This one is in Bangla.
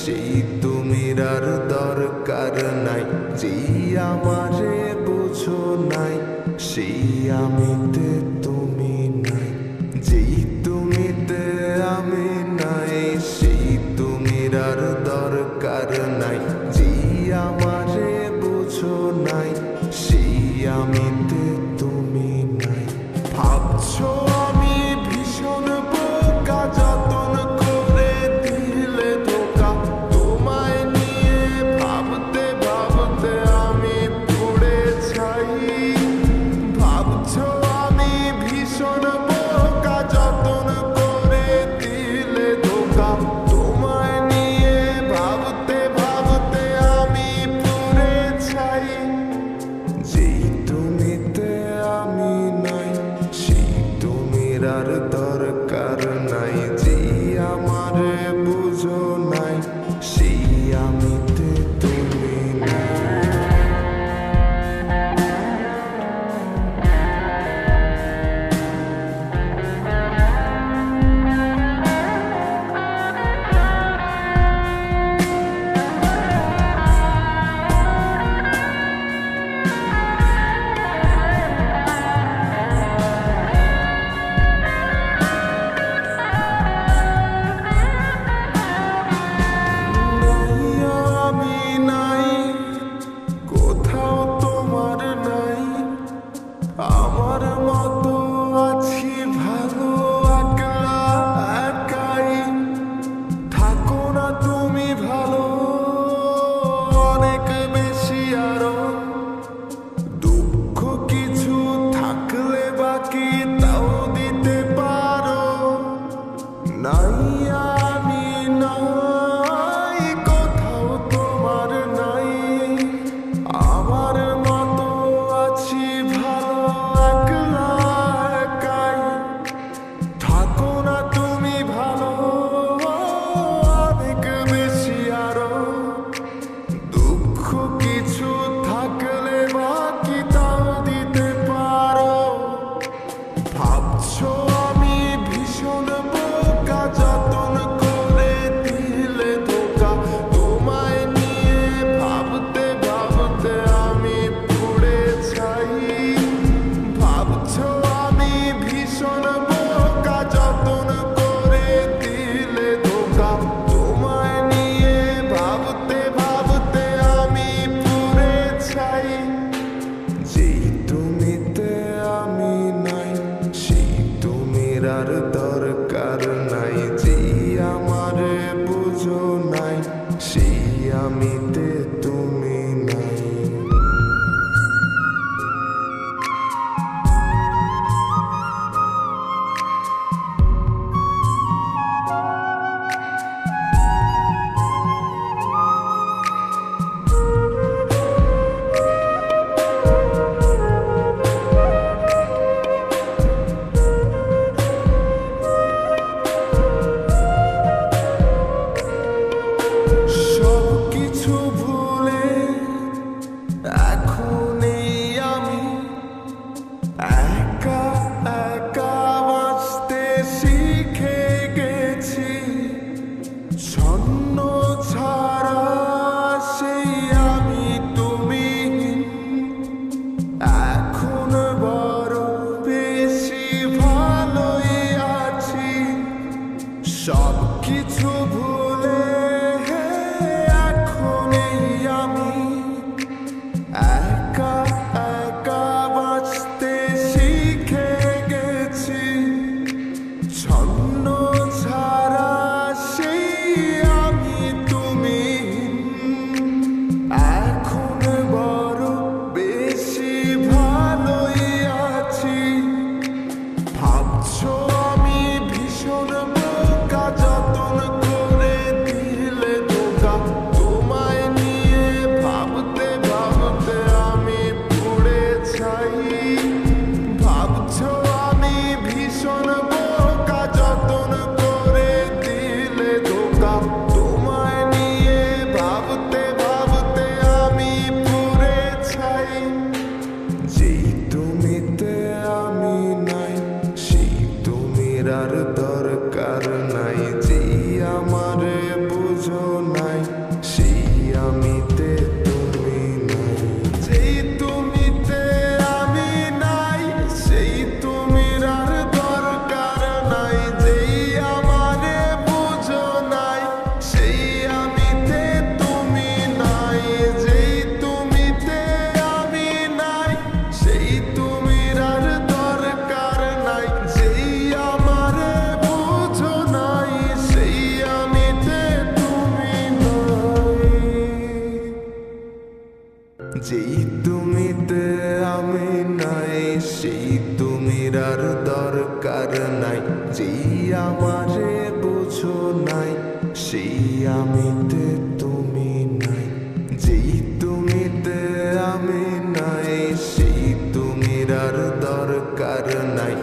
সেই তুমির আর দরকার নাই। যেই আমারে বুঝো নাই, সেই আমিতে তুমি নাই। যেই তুমিতে আমি নাই, সেই তুমির আর দরকার নাই। যেই আমারে বুঝো নাই, সেই আমিতে তুমি নাই। ভাবছো আমি ভীষণ বোকা, যতন করে দিলে ধোকা। তোমায় নিয়ে ভাবতে ভাবতে আমি পড়ে ছাই। ভাবছো আমি ভীষণ বোকা, যতন করে দিলে ধোকা। তোমায় নিয়ে ভাবতে ভাবতে আমি পড়ে ছাই। যেই তুমিতে আমি নাই, সেই তুমির আর দরকার নাই। যেই আমারে বুঝো নাই, সেই আমিতে তুমি নাই। আমি নাই, কোথাও তোমার নাই। আমার মতো আছি ভালো একলা একাই। থাকো না তুমি ভালো, অনেক বেশি আরো। দুঃখ কিছু থাকলে বাকি তাও দিতে পারো। নাই আমি নাই, কোথাও তোমার নাই। আমার মতো আছি ভালো একলা একাই। থাকো না তুমি ভালো, অনেক বেশি আরো। দুঃখ কিছু থাকলে বাকি তাও দিতে পারো। ভাবছো আমি ভীষণ বোকা, যতন করে দিলে ধোকা। তোমায় নিয়ে ভাবতে ভাবতে আমি পড়ে ছাই। ভাবছো আমি ভীষণ বোকা, যতন করে দিলে ধোকা। তোমায় নিয়ে ভাবতে ভাবতে আমি পড়ে ছাই। যেই তুমিতে আমি নাই, সেই তুমির আর দরকার নাই। যেই আমারে বুঝো নাই, সেই আমিতে তুমি নাই। সবকিছু ভুলে এখন এই আমি একা একা বাঁচতে শিখে গেছি। ছন্ন ছাড়া সেই আমি তুমি এখন বড় বেশি ভালোই আছি। সবকিছু ভুলে এখন এই আমি একা একা বাঁচতে শিখে গেছি। ছন্ন ছাড়া সেই আমি তুমি এখন বড় বেশি ভালোই আছি। ভাবছো আমি ভীষণ বোকা, যতন করে দিলে ধোকা। তোমায় নিয়ে ভাবতে ভাবতে আমি পড়ে ছাই। ভাবছো আমি ভীষণ বোকা, যতন করে দিলে ধোকা। তোমায় নিয়ে ভাবতে ভাবতে আমি পড়ে ছাই। যেই তুমিতে আমি নাই, সেই তুমির আর দরকার নাই। যেই আমারে বুঝো নাই, সেই তুমির আর দরকার নাই। যেই আমারে বুঝো নাই, সেই আমিতে তুমি নাই। যেই তুমিতে আমি নাই, সেই তুমির আর দরকার নাই।